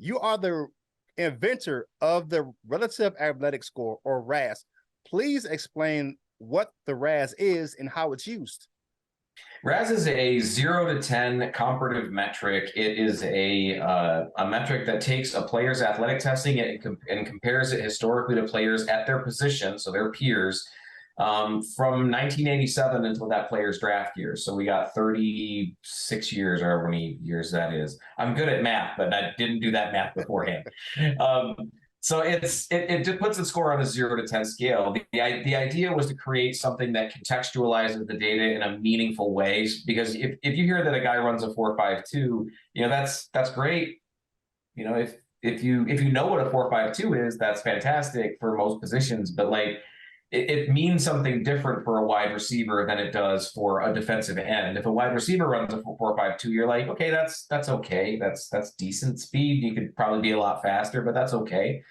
You are the inventor of the Relative Athletic Score, or RAS. Please explain what the RAS is and how it's used. RAS is a 0 to 10 comparative metric. It is a metric that takes a player's athletic testing and compares it historically to players at their position, so their peers, from 1987 until that player's draft year. So we got 36 years, or however many years that is. I'm good at math, but I didn't do that math beforehand. So it just puts the score on a 0 to 10 scale. The idea was to create something that contextualizes the data in a meaningful way. Because if you hear that a guy runs a 4.52, that's great. If you know what a 4.52 is, that's fantastic for most positions. But like, it means something different for a wide receiver than it does for a defensive end. If a wide receiver runs a 4.52, you're like, okay, that's okay. That's decent speed. You could probably be a lot faster, but that's okay.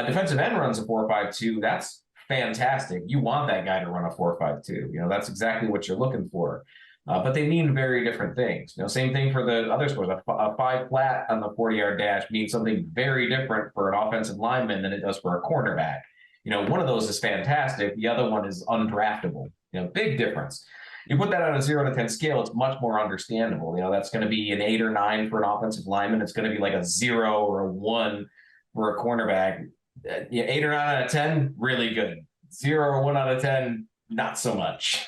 Defensive end runs a 4.52. That's fantastic. You want that guy to run a 4.52. That's exactly what you're looking for. But they mean very different things. Same thing for the other scores. A 5 flat on the 40-yard dash means something very different for an offensive lineman than it does for a cornerback. One of those is fantastic. The other one is undraftable. Big difference. You put that on a 0 to 10 scale, it's much more understandable. That's going to be an 8 or 9 for an offensive lineman. It's going to be like a 0 or a 1 for a cornerback. 8 or 9 out of 10, really good. 0 or 1 out of 10, not so much.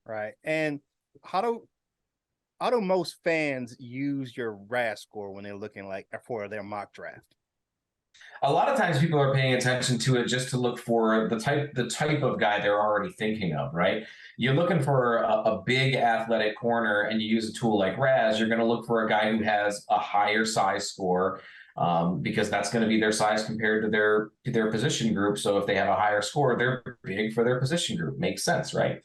Right. And how do most fans use your RAS score when they're looking for their mock draft? A lot of times people are paying attention to it just to look for the type of guy they're already thinking of, right? You're looking for a big athletic corner and you use a tool like RAS, you're going to look for a guy who has a higher size score, because that's going to be their size compared to their position group. So if they have a higher score, they're big for their position group. Makes sense, right?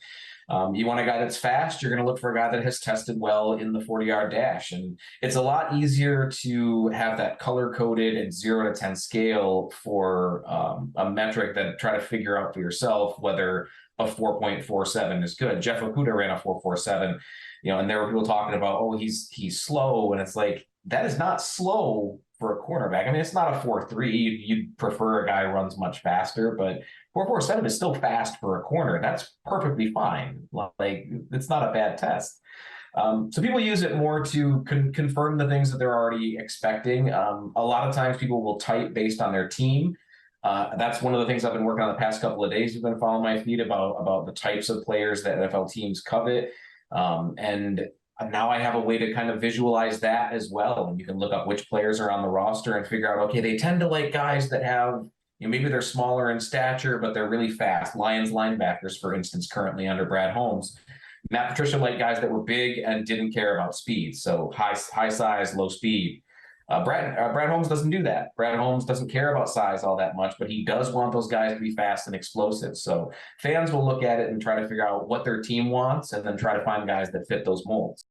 You want a guy that's fast, you're going to look for a guy that has tested well in the 40-yard dash. And it's a lot easier to have that color-coded and 0 to 10 scale for a metric than try to figure out for yourself whether a 4.47 is good. Jeff Okudah ran a 4.47, and there were people talking about, oh, he's slow. And it's like, that is not slow for a cornerback. I mean, it's not a 4.3. You'd prefer a guy who runs much faster, but 4.47 is still fast for a corner. That's perfectly fine. Like, it's not a bad test. So people use it more to confirm the things that they're already expecting. A lot of times people will type based on their team. That's one of the things I've been working on the past couple of days. You've been following my feed about the types of players that NFL teams covet. And now I have a way to kind of visualize that as well. And you can look up which players are on the roster and figure out, okay, they tend to like guys that have, maybe they're smaller in stature, but they're really fast. Lions linebackers, for instance, currently under Brad Holmes. Matt Patricia liked guys that were big and didn't care about speed. So high size, low speed. Brad Holmes doesn't do that. Brad Holmes doesn't care about size all that much, but he does want those guys to be fast and explosive. So fans will look at it and try to figure out what their team wants and then try to find guys that fit those molds.